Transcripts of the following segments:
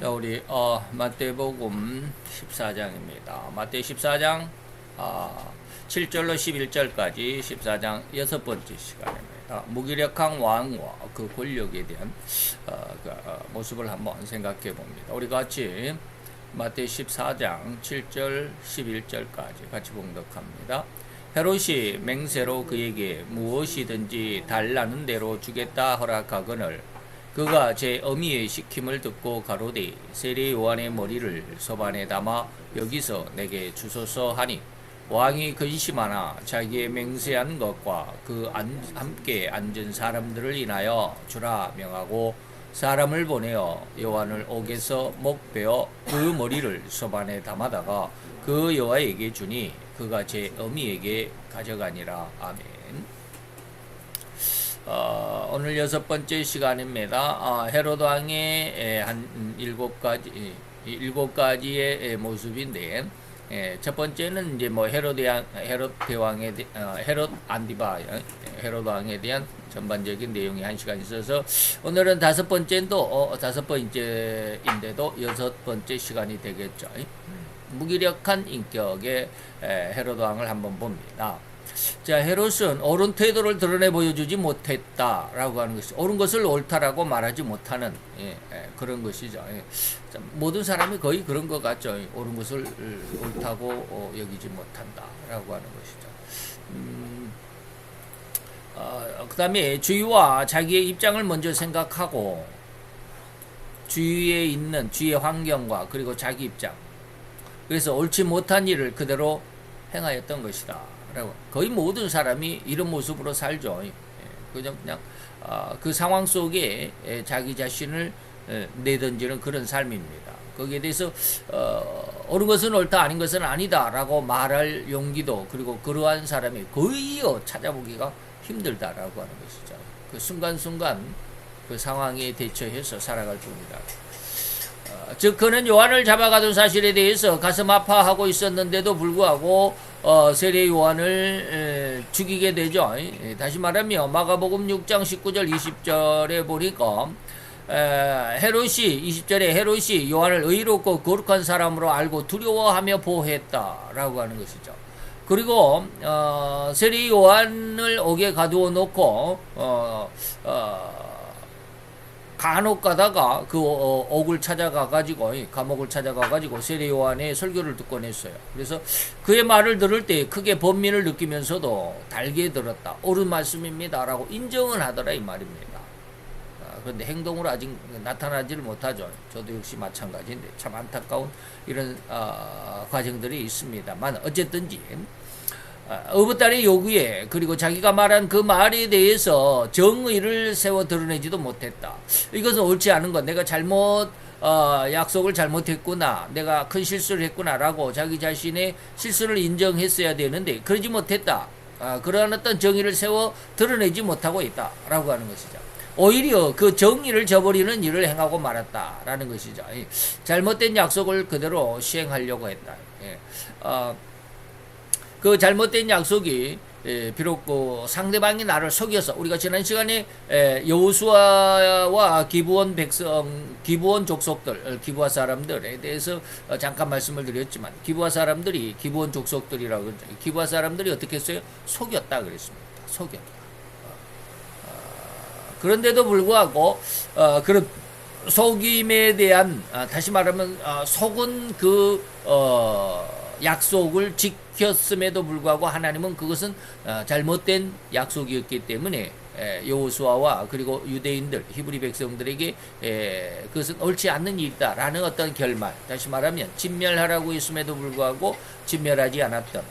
자, 우리 마태복음 14장입니다. 마태 14장 7절로 11절까지 14장 6번째 시간입니다. 무기력한 왕과 그 권력에 대한 모습을 한번 생각해 봅니다. 우리 같이 마태 14장 7절 11절까지 같이 봉독합니다. 헤롯이 맹세로 그에게 무엇이든지 달라는 대로 주겠다 허락하거늘 그가 제 어미의 시킴을 듣고 가로되 세례 요한의 머리를 소반에 담아 여기서 내게 주소서 하니 왕이 근심하나 자기의 맹세한 것과 그 함께 앉은 사람들을 인하여 주라 명하고 사람을 보내어 요한을 옥에서 목베어 그 머리를 소반에 담아다가 그 여아에게 주니 그가 제 어미에게 가져가니라. 아멘. 오늘 6번째 시간입니다. 헤롯 왕의 한 7가지의 모습인데, 첫 번째는 이제 뭐 헤롯 왕에 대한 전반적인 내용이 한 시간 있어서 오늘은 다섯 번째인데도 6번째 시간이 되겠죠. 무기력한 인격의 헤롯 왕을 한번 봅니다. 자, 헤롯은 옳은 태도를 드러내 보여주지 못했다라고 하는 것이 옳은 것을 옳다라고 말하지 못하는 그런 것이죠. 자, 모든 사람이 거의 그런 것 같죠. 옳은 것을 옳다고 여기지 못한다라고 하는 것이죠. 그 다음에 주위와 자기의 입장을 먼저 생각하고 주위의 환경과 그리고 자기 입장, 그래서 옳지 못한 일을 그대로 행하였던 것이다. 거의 모든 사람이 이런 모습으로 살죠. 그냥 그 상황 속에 자기 자신을 내던지는 그런 삶입니다. 거기에 대해서 옳은 것은 옳다, 아닌 것은 아니다라고 말할 용기도, 그리고 그러한 사람이 거의 찾아보기가 힘들다라고 하는 것이죠. 그 순간순간 그 상황에 대처해서 살아갈 뿐이다. 즉 그는 요한을 잡아가던 사실에 대해서 가슴 아파하고 있었는데도 불구하고 세례 요한을 죽이게 되죠. 다시 말하면 마가복음 6장 19절 20절에 보니까 헤롯이 20절에 헤롯이 요한을 의롭고 거룩한 사람으로 알고 두려워하며 보호했다라고 하는 것이죠. 그리고 세례 요한을 옥에 가두어 놓고 간혹 가다가 그 옥을 찾아가가지고, 감옥을 찾아가가지고 세례 요한의 설교를 듣곤 했어요. 그래서 그의 말을 들을 때 크게 번민을 느끼면서도 달게 들었다. 옳은 말씀입니다. 라고 인정은 하더라 이 말입니다. 그런데 행동으로 아직 나타나지를 못하죠. 저도 역시 마찬가지인데 참 안타까운 이런 과정들이 있습니다만 어쨌든지 어부딸의 요구에 그리고 자기가 말한 그 말에 대해서 정의를 세워 드러내지도 못했다. 이것은 옳지 않은 것, 내가 잘못 약속을 잘못했구나, 내가 큰 실수를 했구나 라고 자기 자신의 실수를 인정했어야 되는데 그러지 못했다. 그러한 어떤 정의를 세워 드러내지 못하고 있다 라고 하는 것이죠. 오히려 그 정의를 저버리는 일을 행하고 말았다라는 것이죠. 잘못된 약속을 그대로 시행하려고 했다. 그 잘못된 약속이 비록 그 상대방이 나를 속여서, 우리가 지난 시간에 여호수아와 기브온 족속들, 기브아 사람들에 대해서 잠깐 말씀을 드렸지만, 기브아 사람들이 기브온 족속들이라고 그러죠. 기브아 사람들이 어떻게 했어요? 속였다 그랬습니다. 속였다. 그런데도 불구하고 그런 속임에 대한, 다시 말하면 속은 그 약속을 지켰음에도 불구하고 하나님은 그것은 잘못된 약속이었기 때문에 여호수아와 그리고 유대인들, 히브리 백성들에게 그것은 옳지 않는 일이다라는 어떤 결말, 다시 말하면 진멸하라고 했음에도 불구하고 진멸하지 않았던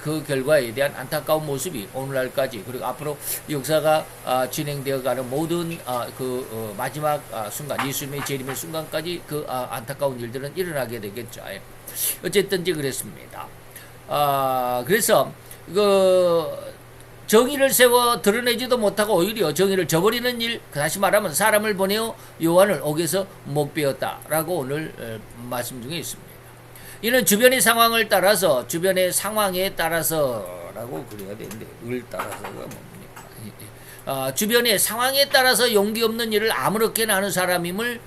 그 결과에 대한 안타까운 모습이 오늘날까지, 그리고 앞으로 역사가 진행되어 가는 모든 마지막 순간, 예수님의 재림의 순간까지 그 안타까운 일들은 일어나게 되겠죠. 어쨌든지 그랬습니다. 그래서 정의를 세워 드러내지도 못하고 오히려 정의를 저버리는 일, 다시 말하면 사람을 보내어 요한을 옥에서 목베었다라고 오늘 말씀 중에 있습니다. 이는 주변의 상황에 따라서라고 그래야 되는데 을 따라서가 뭡니까? 주변의 상황에 따라서 용기 없는 일을 아무렇게나 하는 사람임을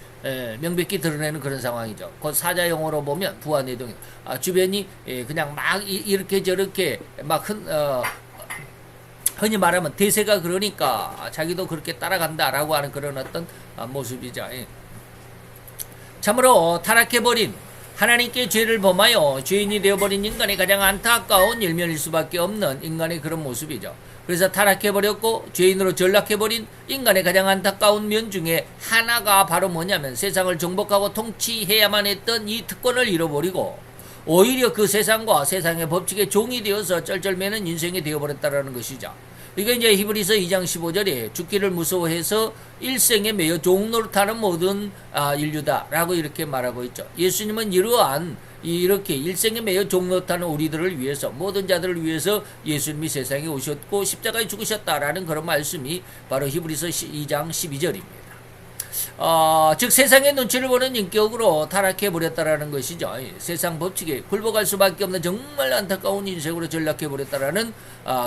명백히 드러내는 그런 상황이죠. 그 사자용어로 보면 부화내동, 주변이 그냥 막 이렇게 저렇게 막 흔히 말하면 대세가 그러니까 자기도 그렇게 따라간다라고 하는 그런 어떤 모습이죠. 참으로 타락해버린, 하나님께 죄를 범하여 죄인이 되어버린 인간의 가장 안타까운 일면일 수밖에 없는 인간의 그런 모습이죠. 그래서 타락해버렸고 죄인으로 전락해버린 인간의 가장 안타까운 면 중에 하나가 바로 뭐냐면 세상을 정복하고 통치해야만 했던 이 특권을 잃어버리고 오히려 그 세상과 세상의 법칙의 종이 되어서 쩔쩔매는 인생이 되어버렸다는 것이죠. 이게 이제 히브리서 2장 15절에 죽기를 무서워해서 일생에 매여 종노릇하는 모든 인류다라고 이렇게 말하고 있죠. 예수님은 이러한 이렇게 일생에 매여 종노릇하는 우리들을 위해서, 모든 자들을 위해서 예수님이 세상에 오셨고 십자가에 죽으셨다라는 그런 말씀이 바로 히브리서 2장 12절입니다. 즉 세상의 눈치를 보는 인격으로 타락해버렸다라는 것이죠. 세상 법칙에 굴복할 수밖에 없는 정말 안타까운 인생으로 전락해버렸다라는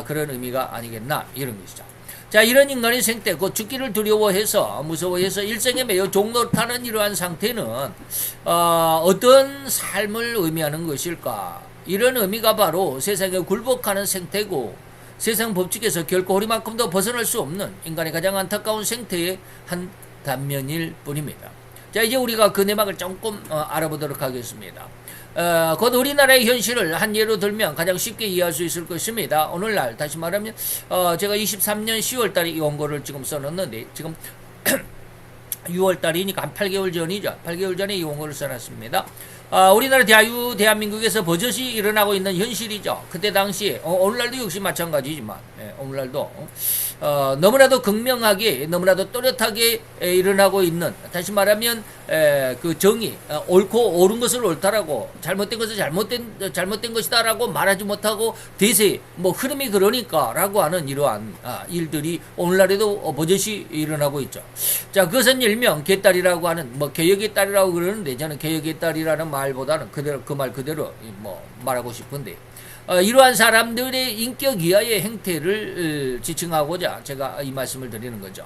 그런 의미가 아니겠나 이런 것이죠. 자, 이런 인간의 생태, 곧 죽기를 두려워해서 무서워해서 일생에 매여 종노릇하는 이러한 상태는 어떤 삶을 의미하는 것일까? 이런 의미가 바로 세상에 굴복하는 생태고 세상 법칙에서 결코 허리만큼도 벗어날 수 없는 인간의 가장 안타까운 생태의 한 단면일 뿐입니다. 자, 이제 우리가 그 내막을 조금 알아보도록 하겠습니다. 곧 우리나라의 현실을 한 예로 들면 가장 쉽게 이해할 수 있을 것입니다. 오늘날 다시 말하면 제가 23년 10월달에 이 원고를 지금 써놨는데 지금 6월달이니까 한 8개월 전이죠. 8개월 전에 이 원고를 써놨습니다. 우리나라 대한민국에서 버젓이 일어나고 있는 현실이죠. 그때 당시에 오늘날도 역시 마찬가지지만 오늘날도 너무나도 극명하게 너무나도 또렷하게 일어나고 있는, 다시 말하면 그 정의, 옳고 옳은 것을 옳다라고 잘못된 것을 잘못된 것이다라고 말하지 못하고 대세 흐름이 그러니까라고 하는 이러한 일들이 오늘날에도 버젓이 일어나고 있죠. 자, 그것은 일명 개딸이라고 하는 개혁의 딸이라고 그러는데 저는 개혁의 딸이라는 말보다는 그대로 그 말 그대로 말하고 싶은데 이러한 사람들의 인격 이하의 행태를 지칭하고자 제가 이 말씀을 드리는 거죠.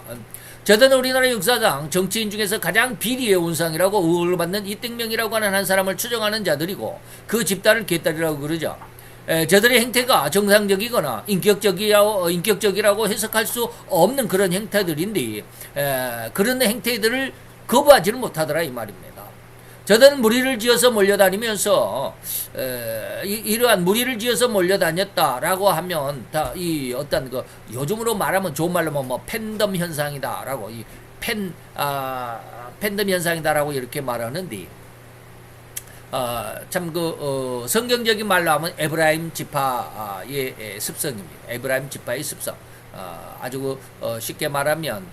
저는 우리나라 역사상 정치인 중에서 가장 비리의 온상이라고 의혹을 받는 이땡명이라고 하는 한 사람을 추정하는 자들이고 그 집단을 개딸이라고 그러죠. 저들의 행태가 정상적이거나 인격적이라고 해석할 수 없는 그런 행태들인데 그런 행태들을 거부하지는 못하더라 이 말입니다. 저들은 무리를 지어서 몰려다니면서 이러한 무리를 지어서 몰려다녔다라고 하면 다 이 어떤 그 요즘으로 말하면 좋은 말로 팬덤 현상이다라고 팬덤 현상이다라고 이렇게 말하는데 참 성경적인 말로 하면 에브라임 지파의 습성입니다. 에브라임 지파의 습성. 아주 쉽게 말하면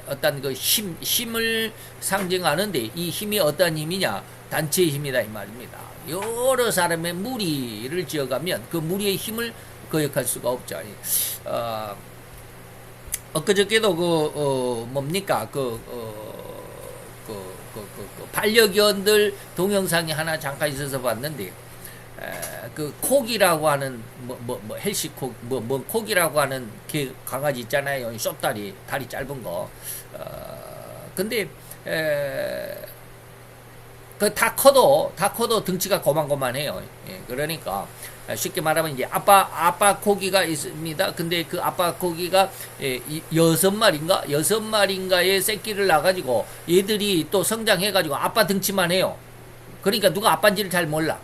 어떤 그 힘을 상징하는데 이 힘이 어떤 힘이냐? 단체의 힘이다 이 말입니다. 여러 사람의 무리를 지어가면 그 무리의 힘을 거역할 수가 없죠. 엊그저께도 뭡니까 반려견들 동영상이 하나 잠깐 있어서 봤는데 그 콕이라고 하는 헬시콕 콕이라고 하는 강아지 있잖아요. 숏다리 다리 짧은 거. 근데 그 다 커도 등치가 고만고만해요. 그러니까 쉽게 말하면 이제 아빠 코기가 있습니다. 근데 그 아빠 코기가 6마리인가의 새끼를 낳아가지고 얘들이 또 성장해가지고 아빠 등치만 해요. 그러니까 누가 아빠인지를 잘 몰라.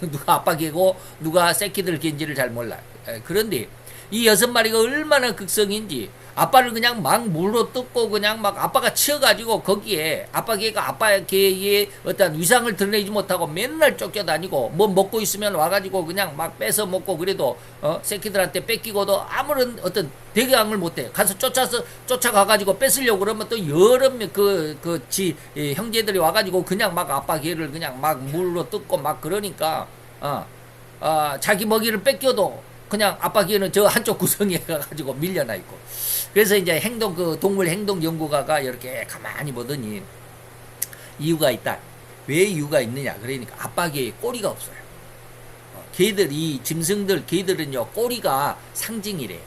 누가 아빠 개고 누가 새끼들 개인지를 잘 몰라. 그런데 이 6마리가 얼마나 극성인지 아빠를 그냥 막 물로 뜯고 그냥 막 아빠가 치어가지고 거기에 아빠 개가 아빠 개의 어떤 위상을 드러내지 못하고 맨날 쫓겨다니고 뭐 먹고 있으면 와가지고 그냥 막 뺏어 먹고 그래도 새끼들한테 뺏기고도 아무런 어떤 대응을 못해. 가서 쫓아가가지고 뺏으려고 그러면 또 여러 형제들이 와가지고 그냥 막 아빠 개를 그냥 막 물로 뜯고 막 그러니까 자기 먹이를 뺏겨도 그냥 아빠 개는 저 한쪽 구석에 가가지고 밀려나 있고. 그래서 이제 동물 행동 연구가가 이렇게 가만히 보더니 이유가 있다. 왜 이유가 있느냐? 그러니까 아빠 개에 꼬리가 없어요. 개들이 짐승들 개들은요 꼬리가 상징이래요.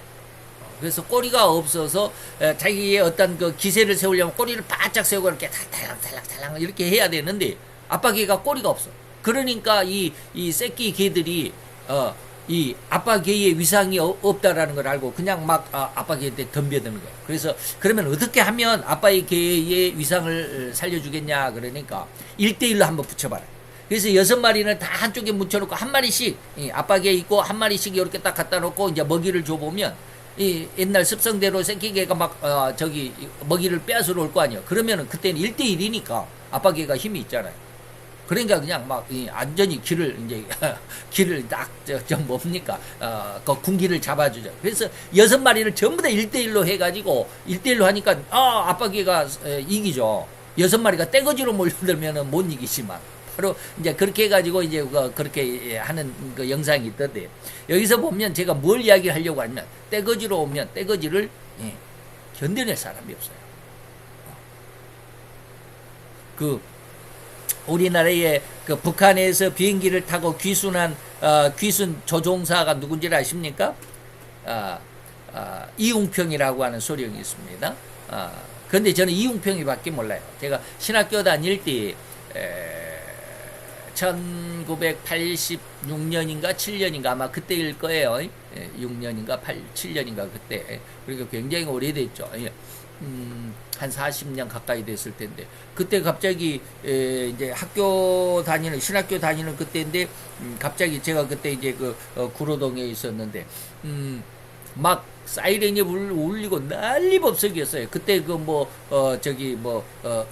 그래서 꼬리가 없어서 자기의 어떤 그 기세를 세우려면 꼬리를 바짝 세우고 이렇게 탈락탈락 이렇게 해야 되는데 아빠 개가 꼬리가 없어. 그러니까 이 새끼 개들이 이 아빠 개의 위상이 없다라는 걸 알고 그냥 막 아빠 개한테 덤벼드는 거야. 그래서 그러면 어떻게 하면 아빠의 개의 위상을 살려주겠냐 그러니까 1대1로 한번 붙여봐라. 그래서 6마리는 다 한쪽에 묻혀놓고 한 마리씩 아빠 개 있고 한 마리씩 이렇게 딱 갖다 놓고 이제 먹이를 줘보면 이 옛날 습성대로 새끼 개가 막 저기 먹이를 빼앗으러 올 거 아니에요. 그러면은 그때는 1대1이니까 아빠 개가 힘이 있잖아요. 그러니까 그냥 막 안전히 길을 딱 뭡니까 그 군기를 잡아주죠. 그래서 6마리를 전부 다 1대1로 해가지고 1대1로 하니까 아빠 개가 이기죠. 6마리가 떼거지로 몰려들면은 못 이기지만 바로 이제 그렇게 해가지고 이제 그렇게 하는 그 영상이 있던데 여기서 보면 제가 뭘 이야기를 하려고 하면 떼거지로 오면 떼거지를 견뎌낼 사람이 없어요. 그 우리나라의 그 북한에서 비행기를 타고 귀순한 귀순 조종사가 누군지 아십니까? 이웅평이라고 하는 소령이 있습니다. 그런데 저는 이웅평이밖에 몰라요. 제가 신학교 다닐 때 1986년인가 7년인가 아마 그때일 거예요. 6년인가 7년인가 그때. 그러니까 굉장히 오래됐죠. 한 40년 가까이 됐을 텐데 그때 갑자기 이제 신학교 다니는 그때인데 갑자기 제가 그때 이제 그 구로동에 있었는데 막 사이렌이 울리고 난리법석이었어요. 그때 그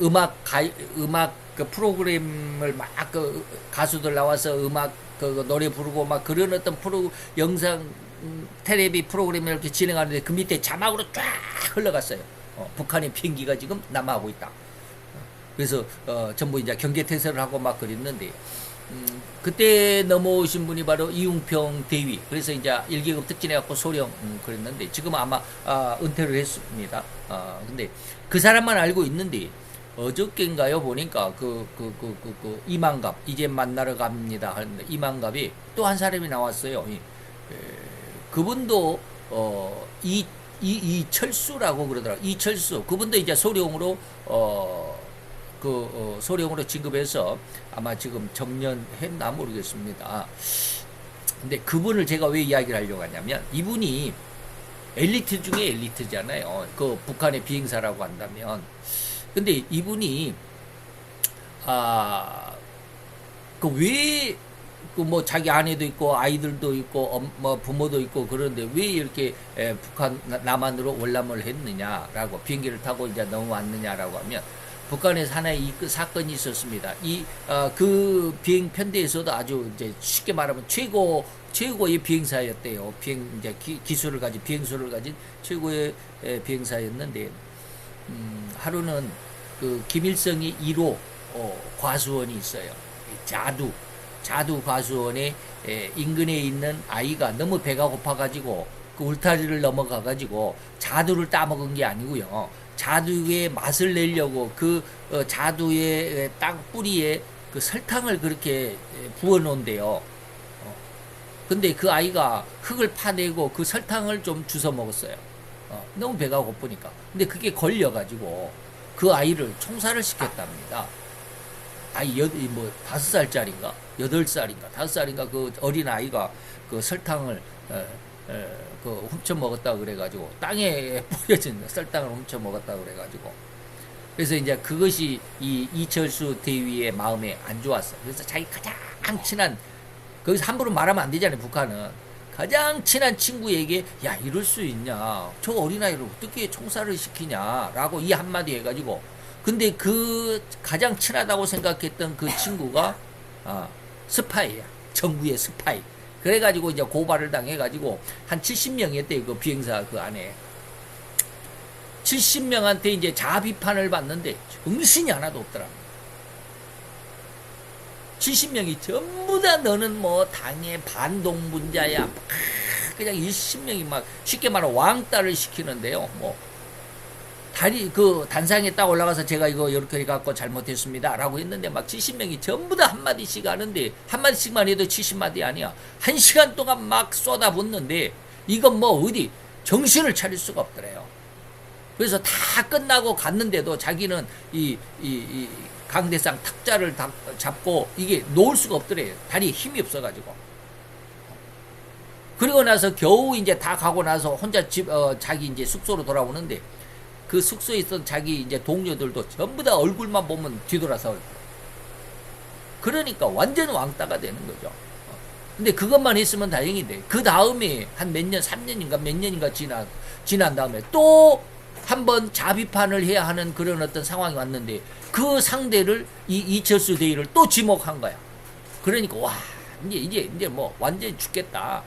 음악 그 프로그램을 막 그 가수들 나와서 음악 그 노래 부르고 막 그런 어떤 영상 텔레비 프로그램을 이렇게 진행하는데 그 밑에 자막으로 쫙 흘러갔어요. 북한의 비행기가 지금 남하하고 있다. 그래서 전부 이제 경계태세를 하고 막 그랬는데 그때 넘어오신 분이 바로 이웅평 대위. 그래서 이제 1계급 특진해갖고 소령 그랬는데 지금 아마 은퇴를 했습니다. 근데 그 사람만 알고 있는데 어저께인가요 보니까 이만갑 이제 만나러 갑니다 하는데 이만갑이 또 한 사람이 나왔어요. 그분도 이철수라고 그러더라고요. 이철수. 그분도 이제 소령으로, 소령으로 진급해서 아마 지금 정년했나 모르겠습니다. 근데 그분을 제가 왜 이야기를 하려고 하냐면, 이분이 엘리트 중에 엘리트잖아요. 그 북한의 비행사라고 한다면. 근데 이분이, 자기 아내도 있고 아이들도 있고 부모도 있고 그런데 왜 이렇게 북한 남한으로 월남을 했느냐라고 비행기를 타고 이제 넘어왔느냐라고 하면 북한에서 하나의 사건이 있었습니다. 그 비행 편대에서도 아주 이제 쉽게 말하면 최고의 비행사였대요. 이제 기술을 가진 비행수를 가진 최고의 비행사였는데 하루는 그 김일성이 1호 과수원이 있어요. 자두 과수원에 인근에 있는 아이가 너무 배가 고파가지고 그 울타리를 넘어가가지고 자두를 따먹은 게 아니고요. 자두의 맛을 내려고 그 자두의 땅 뿌리에 그 설탕을 그렇게 부어 놓은대요. 근데 그 아이가 흙을 파내고 그 설탕을 좀 주워 먹었어요. 너무 배가 고프니까. 근데 그게 걸려가지고 그 아이를 총살을 시켰답니다. 아이 5살짜리인가 8살인가 5살인가 그 어린 아이가 그 설탕을 그 훔쳐 먹었다 그래가지고 땅에 뿌려진 설탕을 훔쳐 먹었다 그래가지고 그래서 이제 그것이 이 이철수 대위의 마음에 안 좋았어. 그래서 자기 가장 친한 거기서 함부로 말하면 안 되잖아요. 북한은 가장 친한 친구에게 야 이럴 수 있냐 저 어린아이를 어떻게 총살을 시키냐라고 이 한마디 해가지고 근데 그 가장 친하다고 생각했던 그 친구가 스파이야. 정부의 스파이. 그래가지고 이제 고발을 당해가지고 한 70명이었대요. 그 비행사 그 안에. 70명한테 이제 자비판을 받는데 정신이 하나도 없더랍니다. 70명이 전부 다 너는 뭐 당의 반동분자야. 그냥 20명이 막 쉽게 말하면 왕따를 시키는데요. 단상에 딱 올라가서 제가 이거 이렇게 해갖고 잘못했습니다. 라고 했는데 막 70명이 전부 다 한마디씩 하는데, 한마디씩만 해도 70마디 아니야. 1시간 동안 막 쏟아붓는데, 이건 어디, 정신을 차릴 수가 없더래요. 그래서 다 끝나고 갔는데도 자기는 이 강대상 탁자를 잡고 이게 놓을 수가 없더래요. 다리에 힘이 없어가지고. 그리고 나서 겨우 이제 다 가고 나서 혼자 자기 이제 숙소로 돌아오는데 그 숙소에 있던 자기 이제 동료들도 전부 다 얼굴만 보면 뒤돌아서. 그러니까 완전 왕따가 되는 거죠. 근데 그것만 있으면 다행인데 그 다음에 한 몇 년, 3년인가 몇 년인가 지난 다음에 또 한 번 자비판을 해야 하는 그런 어떤 상황이 왔는데 그 상대를 이철수 대위를 또 지목한 거야. 그러니까 와 이제 뭐 완전히 죽겠다.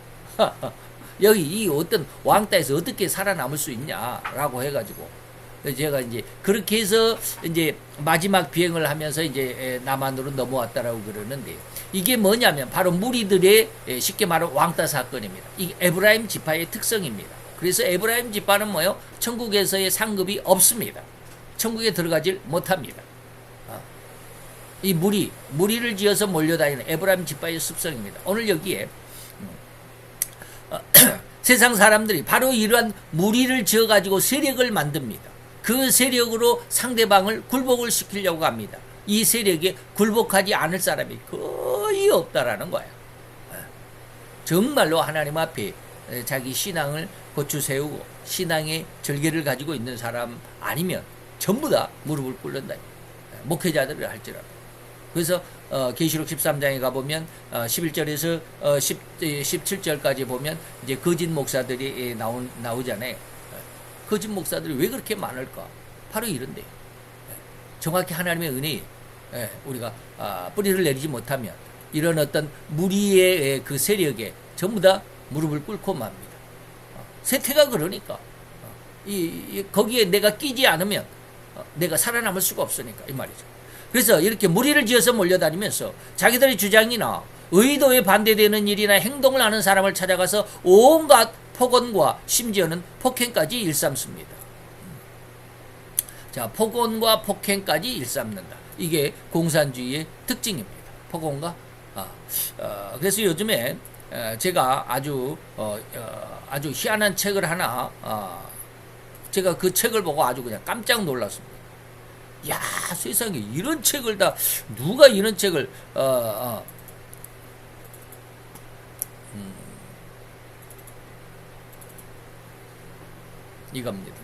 여기 이 어떤 왕따에서 어떻게 살아남을 수 있냐라고 해가지고 제가 이제 그렇게 해서 이제 마지막 비행을 하면서 이제 남한으로 넘어왔다라고 그러는데 이게 뭐냐면 바로 무리들의 쉽게 말하면 왕따 사건입니다. 이게 에브라임 지파의 특성입니다. 그래서 에브라임 지파는 뭐요? 천국에서의 상급이 없습니다. 천국에 들어가질 못합니다. 이 무리를 지어서 몰려다니는 에브라임 지파의 습성입니다. 오늘 여기에 세상 사람들이 바로 이러한 무리를 지어가지고 세력을 만듭니다. 그 세력으로 상대방을 굴복을 시키려고 합니다. 이 세력에 굴복하지 않을 사람이 거의 없다라는 거예요. 정말로 하나님 앞에 자기 신앙을 고추 세우고 신앙의 절개를 가지고 있는 사람 아니면 전부 다 무릎을 꿇는다. 목회자들을 할지라도. 그래서 계시록 13장에 가보면 11절에서 17절까지 보면 이제 거짓 목사들이 나오잖아요. 거짓 목사들이 왜 그렇게 많을까? 바로 이런데 정확히 하나님의 은혜에 우리가 뿌리를 내리지 못하면 이런 어떤 무리의 그 세력에 전부 다 무릎을 꿇고 맙니다. 세태가 그러니까 거기에 내가 끼지 않으면 내가 살아남을 수가 없으니까 이 말이죠. 그래서 이렇게 무리를 지어서 몰려다니면서 자기들의 주장이나 의도에 반대되는 일이나 행동을 하는 사람을 찾아가서 온갖 폭언과 심지어는 폭행까지 일삼습니다. 자, 폭언과 폭행까지 일삼는다. 이게 공산주의의 특징입니다. 폭언과 그래서 요즘에 제가 아주 희한한 책을 하나 제가 그 책을 보고 아주 그냥 깜짝 놀랐습니다. 야, 세상에 이런 책을 다 누가 이런 책을 이겁니다.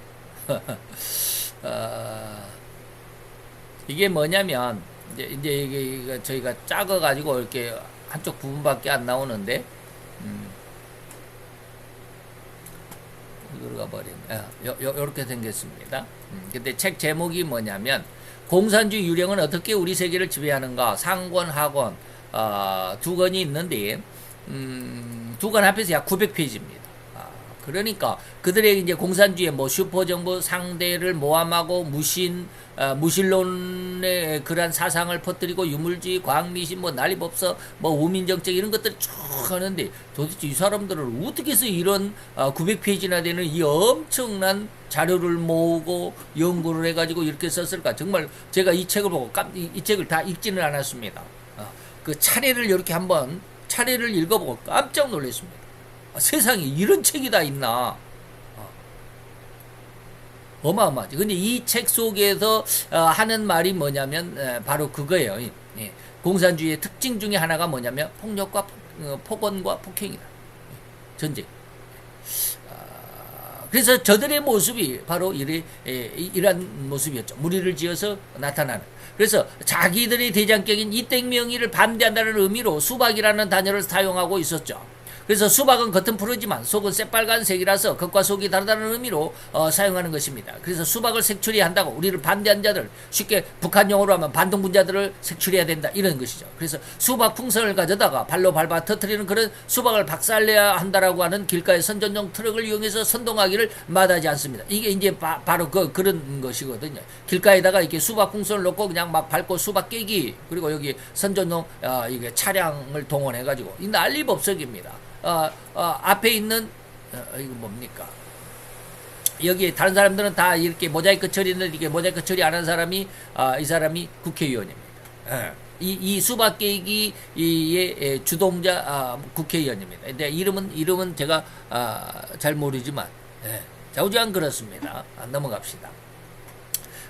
이게 뭐냐면 이제 이게 저희가 작아 가지고 이렇게 한쪽 부분밖에 안 나오는데 이거가 버렸네. 요렇게 생겼습니다. 근데 책 제목이 뭐냐면 공산주의 유령은 어떻게 우리 세계를 지배하는가. 상권 하권 두 권이 있는데 두 권 합해서 약 900페이지입니다. 그러니까 그들의 이제 공산주의 뭐 슈퍼정부 상대를 모함하고 무신론의 그러한 사상을 퍼뜨리고 유물주의, 과학미신, 뭐 난리법서, 뭐 우민정책 이런 것들을 쭉 하는데 도대체 이 사람들을 어떻게 해서 이런 900페이지나 되는 이 엄청난 자료를 모으고 연구를 해가지고 이렇게 썼을까? 정말 제가 이 책을 보고 이 책을 다 읽지는 않았습니다. 그 차례를 이렇게 한번 차례를 읽어보고 깜짝 놀랐습니다. 세상에 이런 책이 다 있나. 어마어마하지. 근데 이 책 속에서 하는 말이 뭐냐면 바로 그거예요. 공산주의의 특징 중에 하나가 뭐냐면 폭력과 폭언과 폭행이다. 전쟁. 그래서 저들의 모습이 바로 이러한 모습이었죠. 무리를 지어서 나타나는. 그래서 자기들의 대장격인 이땡명의를 반대한다는 의미로 수박이라는 단어를 사용하고 있었죠. 그래서 수박은 겉은 푸르지만 속은 새빨간색이라서 겉과 속이 다르다는 의미로 사용하는 것입니다. 그래서 수박을 색출해한다고 우리를 반대한 자들, 쉽게 북한 용어로 하면 반동분자들을 색출해야 된다 이런 것이죠. 그래서 수박 풍선을 가져다가 발로 밟아 터뜨리는 그런 수박을 박살내야 한다라고 하는 길가의 선전용 트럭을 이용해서 선동하기를 마다하지 않습니다. 이게 이제 바로 그런 것이거든요. 길가에다가 이렇게 수박 풍선을 놓고 그냥 막 밟고 수박 깨기, 그리고 여기 선전용 이게 차량을 동원해가지고 이 난리법석입니다. 앞에 있는 이거 뭡니까? 여기 다른 사람들은 다 이렇게 모자이크 처리는 이게 모자이크 처리 안 한 사람이 이 사람이 국회의원입니다. 이 수박 깨기의 주동자 국회의원입니다. 근데 이름은 제가 잘 모르지만 예, 좌우지간 그렇습니다. 넘어갑시다.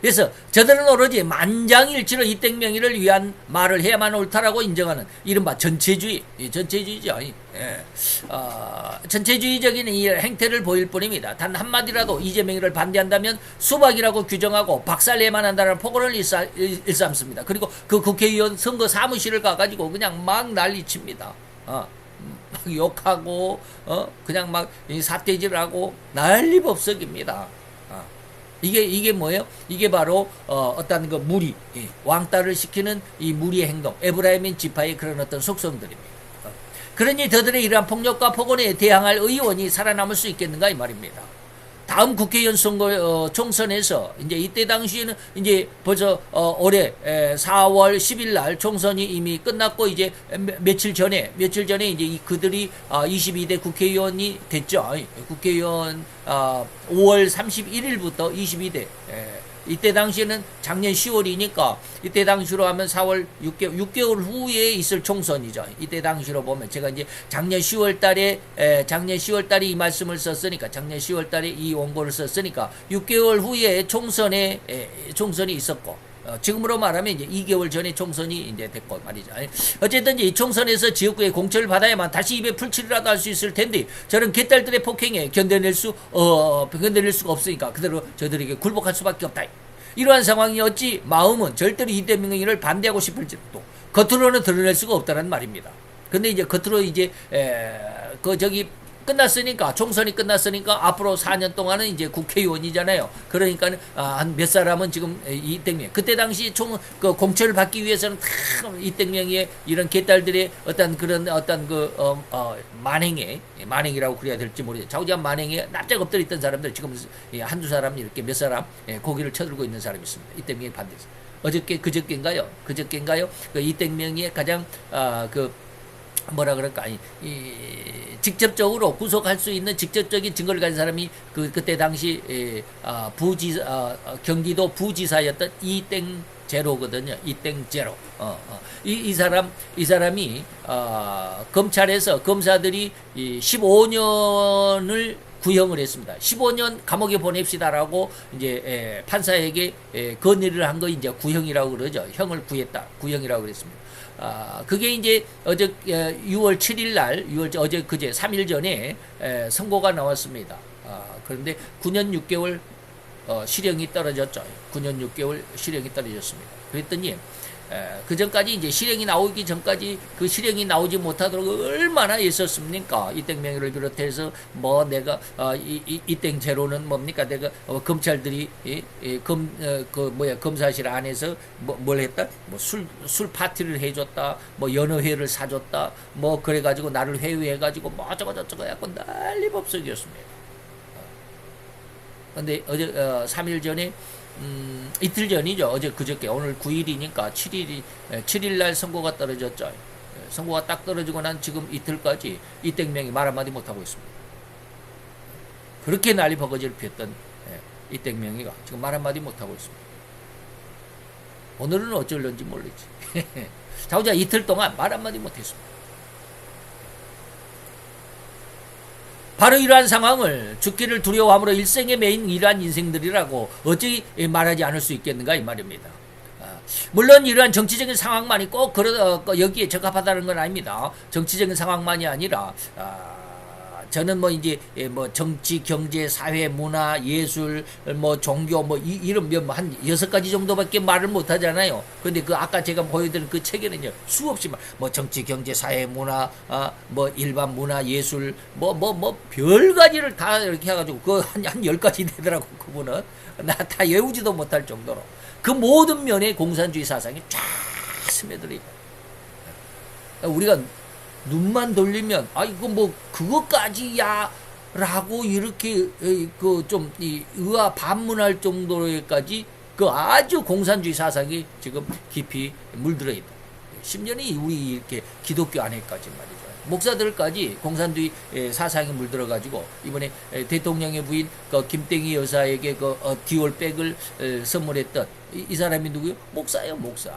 그래서 저들은 오로지 만장일치로 이땡명의를 위한 말을 해야만 옳다라고 인정하는 이른바 전체주의, 전체주의죠. 예. 전체주의적인 이 행태를 보일 뿐입니다. 단 한마디라도 이재명의를 반대한다면 수박이라고 규정하고 박살내만 한다는 폭언을 일삼습니다. 그리고 그 국회의원 선거 사무실을 가가지고 그냥 막 난리칩니다. 막 욕하고 그냥 막 사태질하고 난리법석입니다. 이게 뭐예요? 이게 바로 어떤 그 무리, 왕따를 시키는 이 무리의 행동, 에브라임인 지파의 그런 어떤 속성들입니다. 그러니 저들의 이러한 폭력과 폭언에 대항할 의원이 살아남을 수 있겠는가 이 말입니다. 다음 국회의원 선거 총선에서 이제 이때 당시에는 이제 벌써 올해 4월 10일 날 총선이 이미 끝났고 이제 며칠 전에 이제 그들이 22대 국회의원이 됐죠. 국회의원 5월 31일부터 22대 이때 당시에는 작년 10월이니까 이때 당시로 하면 4월 6개월 후에 있을 총선이죠. 이때 당시로 보면 제가 이제 작년 10월 달에 이 말씀을 썼으니까 작년 10월 달에 이 원고를 썼으니까 6개월 후에 총선이 있었고 지금으로 말하면 이제 2개월 전에 총선이 이제 됐고 말이죠. 어쨌든 이 총선에서 지역구에 공천을 받아야만 다시 입에 풀칠이라도 할 수 있을 텐데 저런 개딸들의 폭행에 견뎌낼 수가 없으니까 그대로 저들에게 굴복할 수밖에 없다. 이러한 상황이 어찌 마음은 절대로 이재명을 반대하고 싶을지도 겉으로는 드러낼 수가 없다는 말입니다. 근데 이제 겉으로 이제 끝났으니까 총선이 끝났으니까 앞으로 4년 동안은 이제 국회의원이잖아요. 그러니까 한 몇 사람은 지금 이땡명 그때 당시 공천을 받기 위해서는 다 이땡명의 이런 개딸들의 어떤 그런 만행이라고 그래야 될지 모르겠어요. 좌우지간 만행에 납작 엎드려 있던 사람들 지금 한두 사람 이렇게 몇 사람 고개를 쳐들고 있는 사람이 있습니다. 이땡명이 반대해서 그저께인가요? 이땡명의 가장 뭐라 그럴까 직접적으로 구속할 수 있는 직접적인 증거를 가진 사람이 그때 당시 경기도 부지사였던 이땡제로거든요. 이땡제로. 이 사람이 검찰에서 검사들이 15년을 구형을 했습니다. 15년 감옥에 보냅시다라고 이제 판사에게 건의를 한 거 이제 구형이라고 그러죠. 형을 구형이라고 그랬습니다. 그게 이제 어제 6월 7일 날, 어제 그제 3일 전에 선고가 나왔습니다. 그런데 9년 6개월 실형이 떨어졌죠. 9년 6개월 실형이 떨어졌습니다. 그랬더니 그 전까지 이제 실형이 나오기 전까지 그 실형이 나오지 못하도록 얼마나 있었습니까? 이땡명의를 비롯해서 뭐 내가 이땡제로는 뭡니까? 내가 검찰들이 검사실 안에서 뭘 했다? 뭐 술 파티를 해줬다, 뭐 연어회를 사줬다, 뭐 그래가지고 나를 회유해가지고 뭐 어쩌고 저쩌고 약간 난리법석이었습니다. 근데 어제 3일 전에 이틀 전이죠. 어제 그저께 오늘 9일이니까 7일 날 선고가 떨어졌죠. 선고가 딱 떨어지고 난 지금 이틀까지 이땡명이 말 한마디 못하고 있습니다. 그렇게 난리 버거지를 피웠던 이땡명이가 지금 말 한마디 못하고 있습니다. 오늘은 어쩔런지 모르지. 자우지가 이틀 동안 말 한마디 못했습니다. 바로 이러한 상황을 죽기를 두려워함으로 일생에 매인 이러한 인생들이라고 어찌 말하지 않을 수 있겠는가 이 말입니다. 물론 이러한 정치적인 상황만이 꼭 여기에 적합하다는 건 아닙니다. 정치적인 상황만이 아니라 저는 뭐 이제 뭐 정치, 경제, 사회, 문화, 예술, 뭐 종교 뭐 이런 한 6가지 정도밖에 말을 못 하잖아요. 근데 아까 제가 보여드린 그 책에는요 수없이 뭐 정치, 경제, 사회, 문화, 뭐 일반 문화, 예술 뭐 별 가지를 다 이렇게 해가지고 한 10가지 되더라고. 그분은 나 다 외우지도 못할 정도로 그 모든 면에 공산주의 사상이 쫙 스며들어 있다. 우리가 눈만 돌리면 이거 뭐 그것까지야 라고 이렇게 좀 의아 반문할 정도로까지 아주 공산주의 사상이 지금 깊이 물들어 있다. 심지어는 우리 이렇게 기독교 안에까지 말이죠. 목사들까지 공산주의 사상이 물들어 가지고 이번에 대통령의 부인 김땡희 여사에게 디올백을 선물했던 이 사람이 누구요? 목사예요, 목사.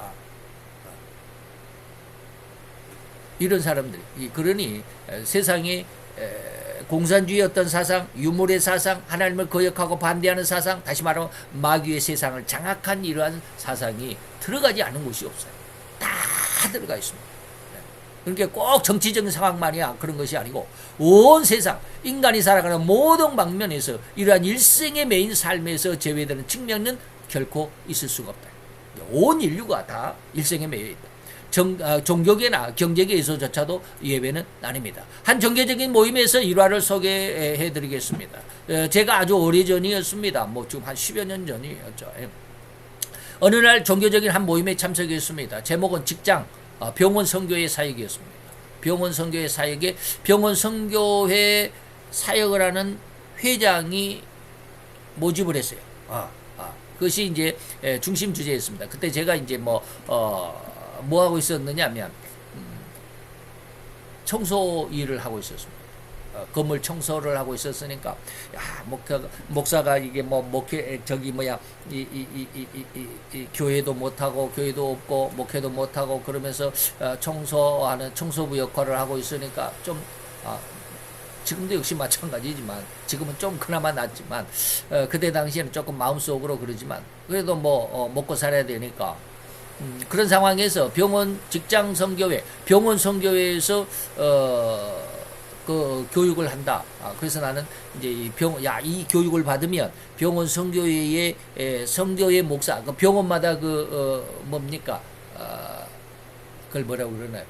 이런 사람들이 그러니 세상에 공산주의 어떤 사상, 유물의 사상, 하나님을 거역하고 반대하는 사상, 다시 말하면 마귀의 세상을 장악한 이러한 사상이 들어가지 않은 곳이 없어요. 다 들어가 있습니다. 그러니까 꼭 정치적인 상황만이야 그런 것이 아니고 온 세상 인간이 살아가는 모든 방면에서 이러한 일생의 메인 삶에서 제외되는 측면은 결코 있을 수가 없다. 온 인류가 다 일생에 매여 있다. 종교계나 경제계에서조차도 예외는 아닙니다. 한 종교적인 모임에서 일화를 소개해드리겠습니다. 제가 아주 오래전이었습니다. 뭐 지금 한 10여 년 전이었죠. 어느 날 종교적인 한 모임에 참석했습니다. 제목은 직장 병원 선교회 사역이었습니다. 병원 선교회 사역에 병원 선교회 사역을 하는 회장이 모집을 했어요. 그것이 이제 중심 주제였습니다. 그때 제가 이제 뭐 하고 있었느냐면 청소 일을 하고 있었습니다. 건물 청소를 하고 있었으니까 야 목사가 이게 뭐 목회 저기 뭐야 이 교회도 못하고 교회도 없고 목회도 못하고 그러면서 청소하는 청소부 역할을 하고 있으니까 좀 지금도 역시 마찬가지지만 지금은 좀 그나마 낫지만 그때 당시에는 조금 마음속으로 그러지만 그래도 뭐 먹고 살아야 되니까 그런 상황에서 병원 직장 선교회 병원 선교회에서 그 교육을 한다. 그래서 나는 이제 이 교육을 받으면 병원 선교회의 선교회 목사 그 병원마다 뭡니까 그걸 뭐라고 그러나요?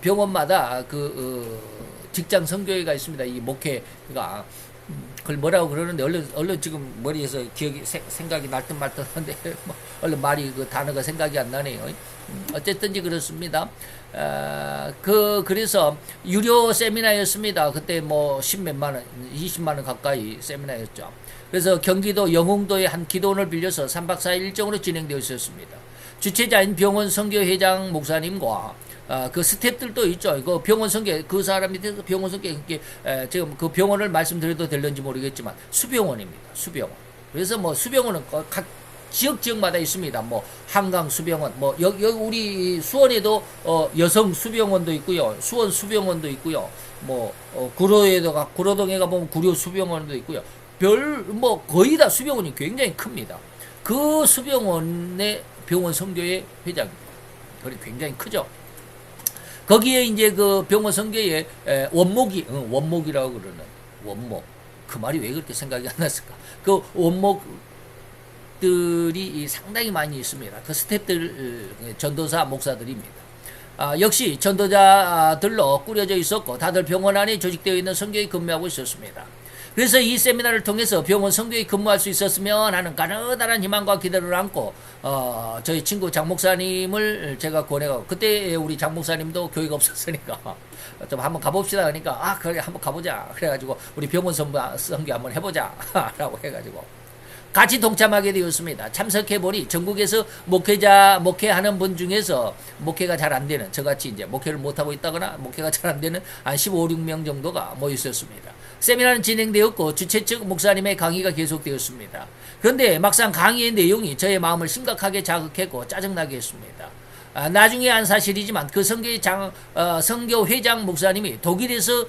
병원마다 직장 선교회가 있습니다. 이 목회가 그걸 뭐라고 그러는데 얼른 지금 머리에서 기억이 생각이 날 듯 말 듯 한데 얼른 말이 그 단어가 생각이 안 나네요. 어쨌든지 그렇습니다. 그래서 유료 세미나였습니다. 그때 뭐 10몇만 원, 20만 원 가까이 세미나였죠. 그래서 경기도 영흥도의 한 기도원을 빌려서 3박 4일 일정으로 진행되어 있었습니다. 주최자인 병원 선교회장 목사님과 그 스태프들도 있죠. 그 병원 선교 그 사람 밑에서 병원 선교 지금 그 병원을 말씀드려도 될는지 모르겠지만 수병원입니다. 수병원. 그래서 뭐 수병원은 각 지역마다 있습니다. 뭐 한강 수병원, 뭐 여기 우리 수원에도 여성 수병원도 있고요, 수원 수병원도 있고요, 뭐 구로동에 가보면 구로 수병원도 있고요. 뭐 거의 다 수병원이 굉장히 큽니다. 그 수병원의 병원 선교회 회장입니다. 그게 굉장히 크죠. 거기에 이제 그 병원 선교회 원목이라고 그러는 원목. 그 말이 왜 그렇게 생각이 안 났을까? 그 원목들이 상당히 많이 있습니다. 그 스태프들 전도사 목사들입니다. 역시 전도자들로 꾸려져 있었고 다들 병원 안에 조직되어 있는 선교에 근무하고 있었습니다. 그래서 이 세미나를 통해서 병원 선교에 근무할 수 있었으면 하는 가느다란 희망과 기대를 안고 저희 친구 장 목사님을 제가 권해가고 그때 우리 장 목사님도 교회가 없었으니까 좀 한번 가봅시다 그러니까 그래 한번 가보자 그래가지고 우리 병원 선교 한번 해보자 라고 해가지고 같이 동참하게 되었습니다. 참석해보니 전국에서 목회하는 분 중에서 목회가 잘 안 되는, 저같이 이제 목회를 못하고 있다거나 목회가 잘 안 되는 한 15, 16명 정도가 모였었습니다. 세미나는 진행되었고 주최 측 목사님의 강의가 계속되었습니다. 그런데 막상 강의의 내용이 저의 마음을 심각하게 자극했고 짜증나게 했습니다. 나중에 한 사실이지만 그 선교회장 목사님이 독일에서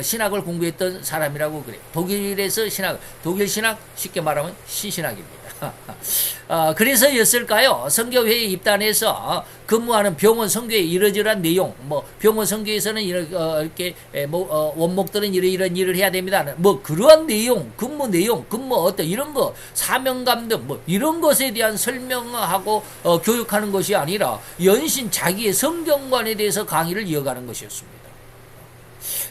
신학을 공부했던 사람이라고 그래요. 독일에서 독일 신학 쉽게 말하면 신신학입니다. 그래서였을까요? 선교회에 입단해서 근무하는 병원 선교의 이러저러한 내용, 뭐 병원 선교에서는 이렇게 원목들은 이런 일을 해야 됩니다. 뭐 그러한 내용, 근무 어떤 이런 거 사명감 등 뭐 이런 것에 대한 설명하고 교육하는 것이 아니라 연신 자기의 성경관에 대해서 강의를 이어가는 것이었습니다.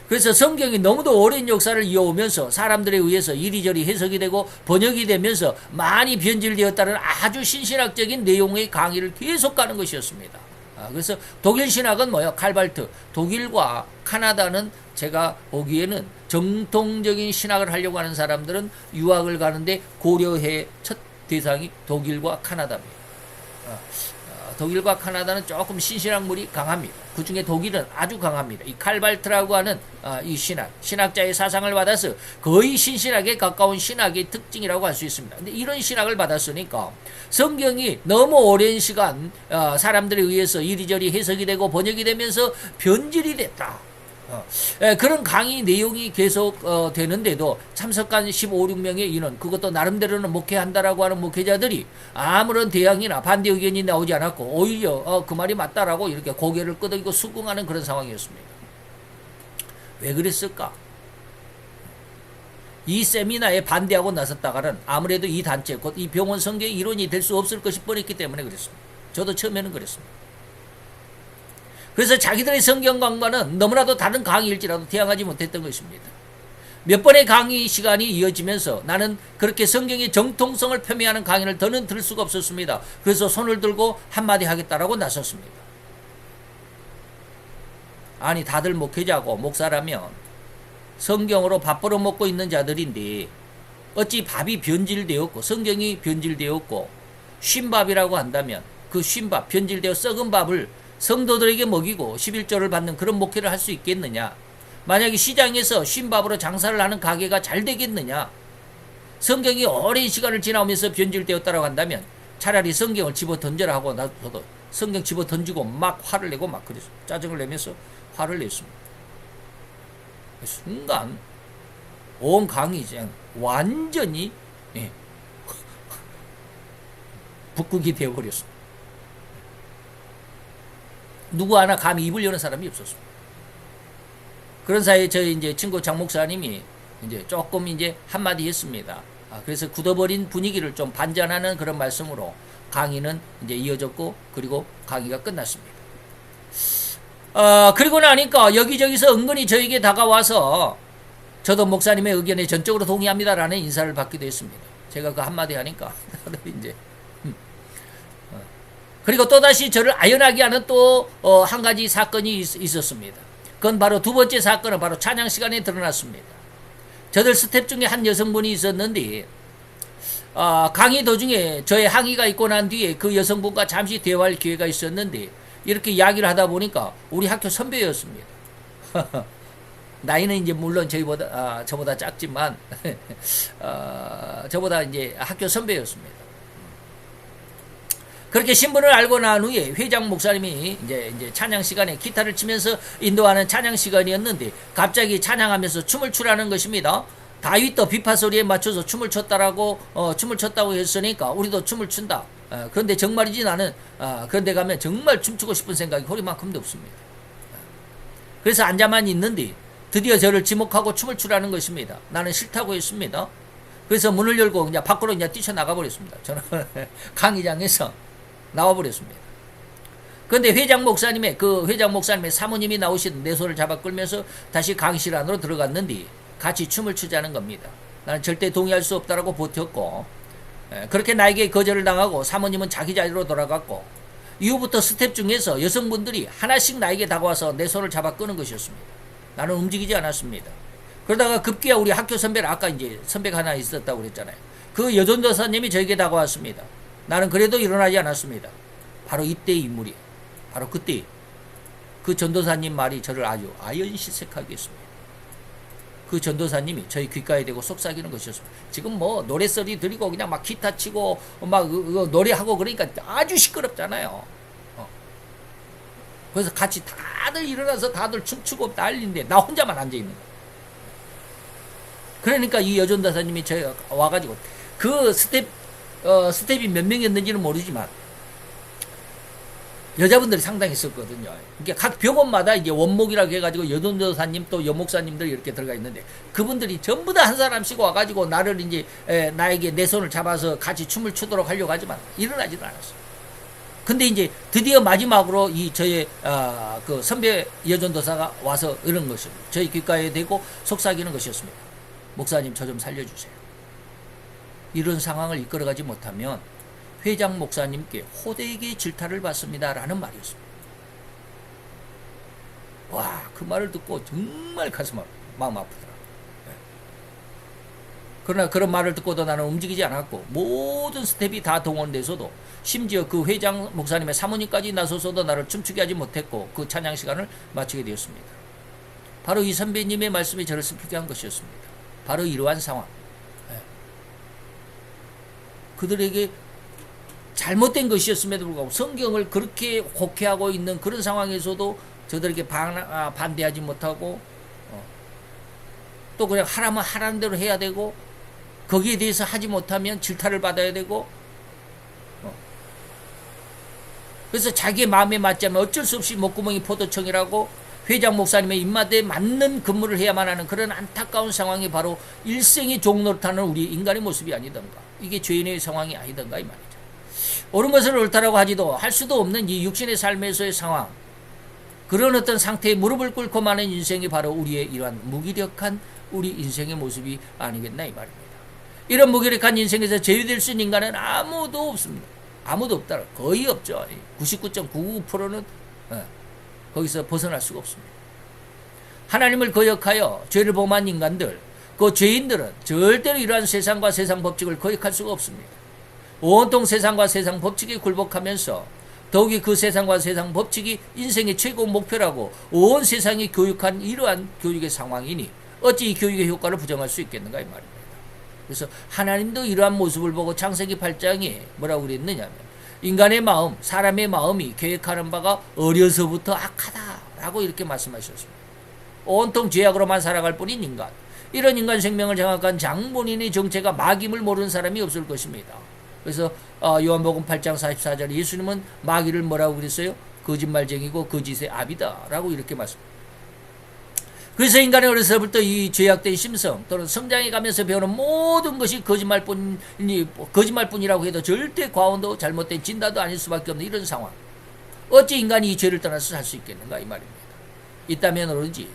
그래서 성경이 너무도 오랜 역사를 이어오면서 사람들에 의해서 이리저리 해석이 되고 번역이 되면서 많이 변질되었다는 아주 신신학적인 내용의 강의를 계속 가는 것이었습니다. 그래서 독일 신학은 뭐예요? 칼발트. 독일과 카나다는 제가 보기에는 정통적인 신학을 하려고 하는 사람들은 유학을 가는데 고려해 첫 대상이 독일과 카나다입니다. 독일과 카나다는 조금 신신학물이 강합니다. 그 중에 독일은 아주 강합니다. 이 칼발트라고 하는 이 신학자의 사상을 받아서 거의 신신학에 가까운 신학의 특징이라고 할 수 있습니다. 근데 이런 신학을 받았으니까 성경이 너무 오랜 시간 사람들에 의해서 이리저리 해석이 되고 번역이 되면서 변질이 됐다. 그런 강의 내용이 계속 되는데도 참석한 15, 16명의 인원, 그것도 나름대로는 목회한다라고 하는 목회자들이 아무런 대항이나 반대 의견이 나오지 않았고 오히려 그 말이 맞다라고 이렇게 고개를 끄덕이고 수긍하는 그런 상황이었습니다. 왜 그랬을까? 이 세미나에 반대하고 나섰다가는 아무래도 이 단체, 곧 이 병원 성경의 이론이 될 수 없을 것이 뻔했기 때문에 그랬습니다. 저도 처음에는 그랬습니다. 그래서 자기들의 성경 강과는 너무나도 다른 강의일지라도 대항하지 못했던 것입니다. 몇 번의 강의 시간이 이어지면서 나는 그렇게 성경의 정통성을 표명하는 강의를 더는 들을 수가 없었습니다. 그래서 손을 들고 한마디 하겠다라고 나섰습니다. 아니, 다들 목회자고 목사라면 성경으로 밥 벌어먹고 있는 자들인데 어찌 밥이 변질되었고 성경이 변질되었고 쉰밥이라고 한다면 그 쉰밥, 변질되어 썩은 밥을 성도들에게 먹이고 11조를 받는 그런 목회를 할 수 있겠느냐? 만약에 시장에서 쉰밥으로 장사를 하는 가게가 잘 되겠느냐? 성경이 오랜 시간을 지나오면서 변질되었다고 한다면 차라리 성경을 집어 던져라 하고 나도 성경 집어 던지고 막 화를 내고 막 그랬어요. 짜증을 내면서 화를 냈습니다. 순간 온 강의장 완전히 북극이 되어버렸습니다. 누구 하나 감히 입을 여는 사람이 없었습니다. 그런 사이에 저희 이제 친구 장 목사님이 이제 조금 이제 한마디 했습니다. 그래서 굳어버린 분위기를 좀 반전하는 그런 말씀으로 강의는 이제 이어졌고, 그리고 강의가 끝났습니다. 그리고 나니까 여기저기서 은근히 저에게 다가와서 저도 목사님의 의견에 전적으로 동의합니다라는 인사를 받기도 했습니다. 제가 그 한마디 하니까 다들 이제 그리고 또다시 저를 아연하게 하는 또 한 가지 사건이 있었습니다. 그건 바로 두 번째 사건은 바로 찬양 시간에 드러났습니다. 저들 스텝 중에 한 여성분이 있었는데 강의 도중에 저의 항의가 있고 난 뒤에 그 여성분과 잠시 대화할 기회가 있었는데 이렇게 이야기를 하다 보니까 우리 학교 선배였습니다. 나이는 이제 물론 저보다 작지만 저보다 이제 학교 선배였습니다. 그렇게 신분을 알고 난 후에 회장 목사님이 이제 찬양 시간에 기타를 치면서 인도하는 찬양 시간이었는데 갑자기 찬양하면서 춤을 추라는 것입니다. 다윗도 비파 소리에 맞춰서 춤을 췄다고 했으니까 우리도 춤을 춘다. 그런데 정말이지 나는 그런데 가면 정말 춤추고 싶은 생각이 허리만큼도 없습니다. 그래서 앉아만 있는데 드디어 저를 지목하고 춤을 추라는 것입니다. 나는 싫다고 했습니다. 그래서 문을 열고 그냥 밖으로 그냥 뛰쳐나가 버렸습니다. 저는 강의장에서 나와버렸습니다. 그런데 회장 목사님의 사모님이 나오신 내 손을 잡아 끌면서 다시 강의실 안으로 들어갔는데 같이 춤을 추자는 겁니다. 나는 절대 동의할 수 없다라고 버텼고, 그렇게 나에게 거절을 당하고 사모님은 자기 자리로 돌아갔고, 이후부터 스텝 중에서 여성분들이 하나씩 나에게 다가와서 내 손을 잡아 끄는 것이었습니다. 나는 움직이지 않았습니다. 그러다가 급기야 우리 학교 선배를, 아까 이제 선배가 하나 있었다고 그랬잖아요. 그 여전도사님이 저에게 다가왔습니다. 나는 그래도 일어나지 않았습니다. 바로 이때의 인물이, 바로 그때 그 전도사님 말이 저를 아주 아연시색하게 했습니다. 그 전도사님이 저희 귓가에 대고 속삭이는 것이었습니다. 지금 뭐 노래소리 들리고 그냥 막 기타 치고 막 노래하고 그러니까 아주 시끄럽잖아요. 그래서 같이 다들 일어나서 다들 춤추고 난리인데 나 혼자만 앉아있는 거예요. 그러니까 이 여전도사님이 저희 와가지고 그 스텝이 몇 명이었는지는 모르지만 여자분들이 상당히 있었거든요. 그러니까 각 병원마다 이제 원목이라고 해가지고 여전도사님 또 여목사님들 이렇게 들어가 있는데 그분들이 전부 다 한 사람씩 와가지고 나를 이제 나에게 내 손을 잡아서 같이 춤을 추도록 하려고 하지만 일어나지는 않았어요. 근데 이제 드디어 마지막으로 저의 그 선배 여전도사가 와서 이런 것입니다. 저희 귓가에 대고 속삭이는 것이었습니다. 목사님, 저 좀 살려주세요. 이런 상황을 이끌어가지 못하면 회장 목사님께 호되게 질타를 받습니다 라는 말이었습니다. 와, 그 말을 듣고 정말 마음 아프더라. 그러나 그런 말을 듣고도 나는 움직이지 않았고 모든 스텝이 다 동원돼서도 심지어 그 회장 목사님의 사모님까지 나서서도 나를 춤추게 하지 못했고 그 찬양 시간을 마치게 되었습니다. 바로 이 선배님의 말씀이 저를 슬프게 한 것이었습니다. 바로 이러한 상황. 그들에게 잘못된 것이었음에도 불구하고 성경을 그렇게 혹해하고 있는 그런 상황에서도 저들에게 반대하지 못하고 또 그냥 하라면 하라는 대로 해야 되고 거기에 대해서 하지 못하면 질타를 받아야 되고 그래서 자기의 마음에 맞지 않으면 어쩔 수 없이 목구멍이 포도청이라고 회장 목사님의 입맛에 맞는 근무를 해야만 하는 그런 안타까운 상황이 바로 일생이 종노릇하는 우리 인간의 모습이 아니던가. 이게 죄인의 상황이 아니던가 이 말이죠. 옳은 것을 옳다라고 하지도 할 수도 없는 이 육신의 삶에서의 상황, 그런 어떤 상태에 무릎을 꿇고 마는 인생이 바로 우리의 이러한 무기력한 우리 인생의 모습이 아니겠나 이 말입니다. 이런 무기력한 인생에서 제외될 수 있는 인간은 아무도 없습니다. 아무도 없다. 거의 없죠. 99.99%는 거기서 벗어날 수가 없습니다. 하나님을 거역하여 죄를 범한 인간들, 그 죄인들은 절대로 이러한 세상과 세상 법칙을 거역할 수가 없습니다. 온통 세상과 세상 법칙에 굴복하면서 더욱이 그 세상과 세상 법칙이 인생의 최고 목표라고 온 세상이 교육한 이러한 교육의 상황이니 어찌 이 교육의 효과를 부정할 수 있겠는가 이 말입니다. 그래서 하나님도 이러한 모습을 보고 창세기 8장에 뭐라고 그랬느냐면 인간의 마음, 사람의 마음이 계획하는 바가 어려서부터 악하다라고 이렇게 말씀하셨습니다. 온통 죄악으로만 살아갈 뿐인 인간, 이런 인간 생명을 장악한 장본인의 정체가 마귀임을 모르는 사람이 없을 것입니다. 그래서 요한복음 8장 44절 예수님은 마귀를 뭐라고 그랬어요? 거짓말쟁이고 거짓의 아비다 라고 이렇게 말씀합니다. 그래서 인간의 어려서부터 이 죄악된 심성 또는 성장해 가면서 배우는 모든 것이 거짓말뿐이라고 해도 절대 과언도 잘못된 진단도 아닐 수밖에 없는 이런 상황. 어찌 인간이 이 죄를 떠나서 살 수 있겠는가 이 말입니다. 있다면 오로지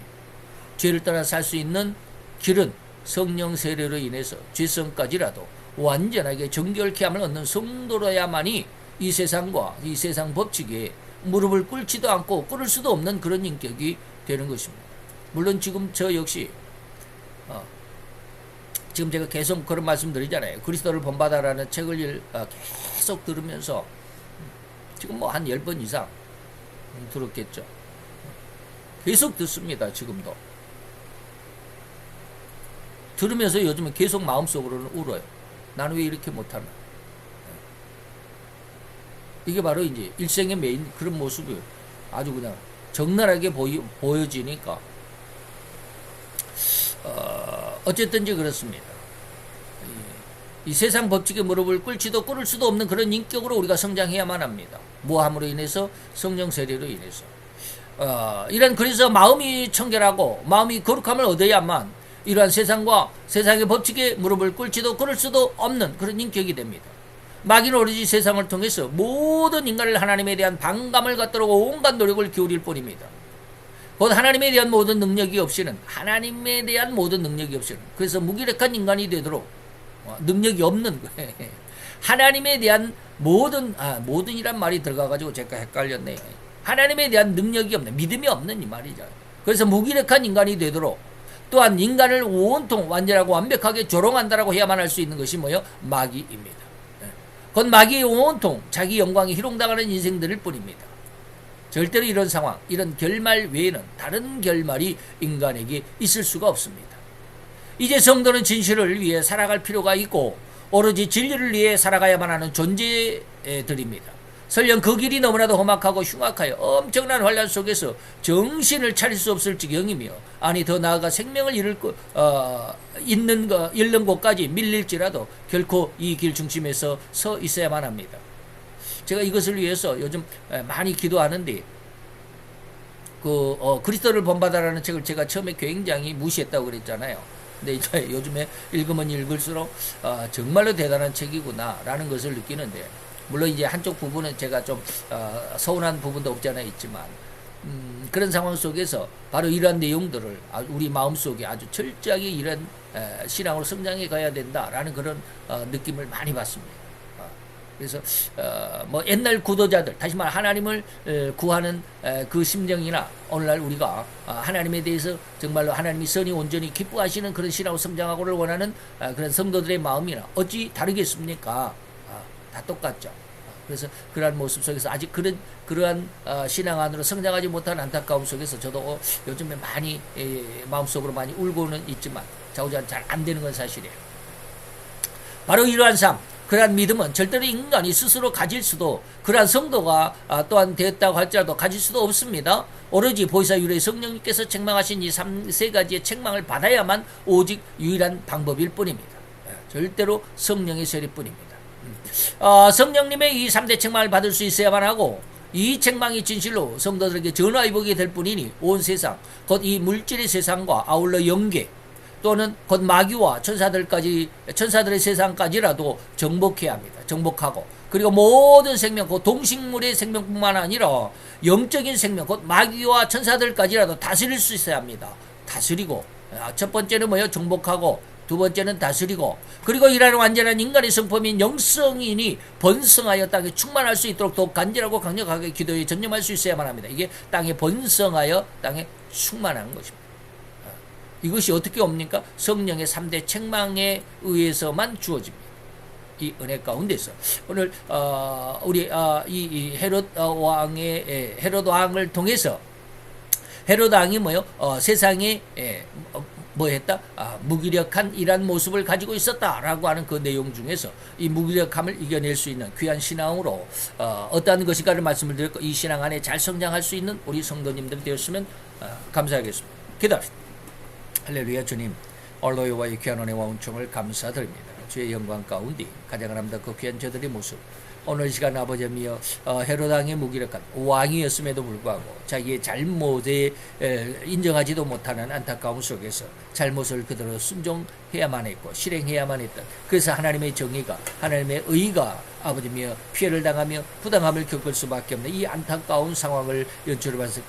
죄를 떠나서 살 수 있는 길은 성령 세례로 인해서 죄성까지라도 완전하게 정결케 함을 얻는 성도로야만이 이 세상과 이 세상 법칙에 무릎을 꿇지도 않고 꿇을 수도 없는 그런 인격이 되는 것입니다. 물론 지금 저 역시 지금 제가 계속 그런 말씀 드리잖아요. 그리스도를 본받아라는 책을 계속 들으면서 지금 뭐 한 10번 이상 들었겠죠. 계속 듣습니다. 지금도. 들으면서 요즘은 계속 마음속으로는 울어요. 나는 왜 이렇게 못하나. 이게 바로 이제 일생의 메인 그런 모습이 아주 그냥 적나라하게 보여지니까 어쨌든지 그렇습니다. 이 세상 법칙에 무릎을 꿇지도 꿇을 수도 없는 그런 인격으로 우리가 성장해야만 합니다. 뭐함으로 인해서? 성령 세례로 인해서. 이런 그래서 마음이 청결하고 마음이 거룩함을 얻어야만 이러한 세상과 세상의 법칙에 무릎을 꿇지도 꿇을 수도 없는 그런 인격이 됩니다. 마귀는 오로지 세상을 통해서 모든 인간을 하나님에 대한 반감을 갖도록 온갖 노력을 기울일 뿐입니다. 곧 하나님에 대한 모든 능력이 없이는 그래서 무기력한 인간이 되도록 능력이 없는 거예요. 하나님에 대한 모든이란 말이 들어가가지고 제가 헷갈렸네요. 하나님에 대한 능력이 없는, 믿음이 없는 이 말이죠. 그래서 무기력한 인간이 되도록 또한 인간을 온통 완전하고 완벽하게 조롱한다라고 해야만 할 수 있는 것이 뭐요? 마귀입니다. 곧 마귀의 온통 자기 영광이 희롱당하는 인생들일 뿐입니다. 절대로 이런 상황, 이런 결말 외에는 다른 결말이 인간에게 있을 수가 없습니다. 이제 성도는 진실을 위해 살아갈 필요가 있고 오로지 진리를 위해 살아가야만 하는 존재들입니다. 설령 그 길이 너무나도 험악하고 흉악하여 엄청난 환란 속에서 정신을 차릴 수 없을 지경이며 더 나아가 생명을 잃는 곳까지 밀릴지라도 결코 이 길 중심에서 서 있어야만 합니다. 제가 이것을 위해서 요즘 많이 기도하는데 그리스도를 본받아라는 책을 제가 처음에 굉장히 무시했다고 그랬잖아요. 근데 이제 요즘에 읽으면 읽을수록 정말로 대단한 책이구나 라는 것을 느끼는데, 물론 이제 한쪽 부분은 제가 좀 서운한 부분도 없지 않아 있지만 그런 상황 속에서 바로 이러한 내용들을 우리 마음속에 아주 철저하게 이런 신앙으로 성장해 가야 된다라는 그런 느낌을 많이 받습니다. 그래서 뭐 옛날 구도자들, 다시 말해 하나님을 구하는 그 심정이나 오늘날 우리가 하나님에 대해서 정말로 하나님이 선이 온전히 기뻐하시는 그런 신앙으로 성장하고를 원하는 그런 성도들의 마음이나 어찌 다르겠습니까? 다 똑같죠. 그래서 그러한 모습 속에서 아직 그러한 신앙 안으로 성장하지 못한 안타까움 속에서 저도 요즘에 많이 마음속으로 많이 울고는 있지만 좌우지간 잘 안 되는 건 사실이에요. 바로 이러한 삶, 그러한 믿음은 절대로 인간이 스스로 가질 수도, 그러한 성도가 또한 되었다고 할지라도 가질 수도 없습니다. 오로지 보혜사 유래 성령님께서 책망하신 이 3가지의 책망을 받아야만 오직 유일한 방법일 뿐입니다. 절대로 성령의 세례뿐입니다. 성령님의 이 3대 책망을 받을 수 있어야만 하고, 이 책망이 진실로 성도들에게 전화위복이 될 뿐이니 온 세상, 곧 이 물질의 세상과 아울러 영계, 또는 곧 마귀와 천사들의 세상까지라도 정복해야 합니다. 정복하고, 그리고 모든 생명, 곧 동식물의 생명뿐만 아니라 영적인 생명, 곧 마귀와 천사들까지라도 다스릴 수 있어야 합니다. 다스리고, 첫 번째는 뭐예요? 정복하고, 두 번째는 다스리고, 그리고 이러한 완전한 인간의 성품인 영성인이 번성하여 땅에 충만할 수 있도록 더욱 간절하고 강력하게 기도에 전념할 수 있어야만 합니다. 이게 땅에 번성하여 땅에 충만한 것입니다. 이것이 어떻게 옵니까? 성령의 3대 책망에 의해서만 주어집니다. 이 은혜 가운데서 오늘 우리 이 헤롯 왕을 통해서 헤롯 왕이 뭐요? 세상에 뭐 했다? 무기력한 이런 모습을 가지고 있었다라고 하는 그 내용 중에서 이 무기력함을 이겨낼 수 있는 귀한 신앙으로 어떠한 것인가를 말씀을 드렸고, 이 신앙 안에 잘 성장할 수 있는 우리 성도님들이 되었으면 감사하겠습니다. 기도합시다. 할렐루야. 주님, 오늘 여호와의 귀한 은혜와 은총을 감사드립니다. 주의 영광 가운데 가장 아름답고 귀한 저들의 모습, 오늘 시간 아버지여 헤롯 왕의 무기력한 왕이었음에도 불구하고 자기의 잘못에 인정하지도 못하는 안타까움 속에서 잘못을 그대로 순종해야만 했고 실행해야만 했던, 그래서 하나님의 정의가, 하나님의 의가 아버지며 피해를 당하며 부당함을 겪을 수밖에 없는 이 안타까운 상황을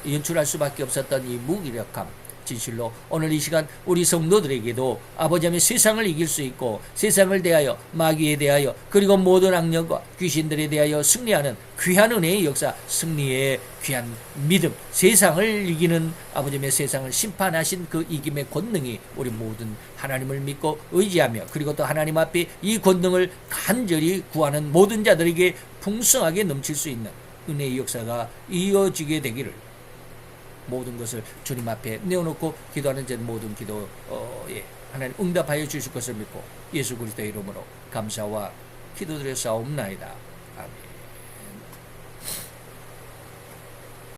연출할 수밖에 없었던 이 무기력함, 진실로 오늘 이 시간 우리 성도들에게도 아버지의 세상을 이길 수 있고, 세상을 대하여, 마귀에 대하여, 그리고 모든 악령과 귀신들에 대하여 승리하는 귀한 은혜의 역사, 승리의 귀한 믿음, 세상을 이기는 아버지의 세상을 심판하신 그 이김의 권능이 우리 모든 하나님을 믿고 의지하며, 그리고 또 하나님 앞에 이 권능을 간절히 구하는 모든 자들에게 풍성하게 넘칠 수 있는 은혜의 역사가 이어지게 되기를, 모든 것을 주님 앞에 내어놓고 기도하는 전 모든 기도에 하나님 응답하여 주실 것을 믿고 예수 그리스도의 이름으로 감사와 기도드려 싸움나이다. 아멘.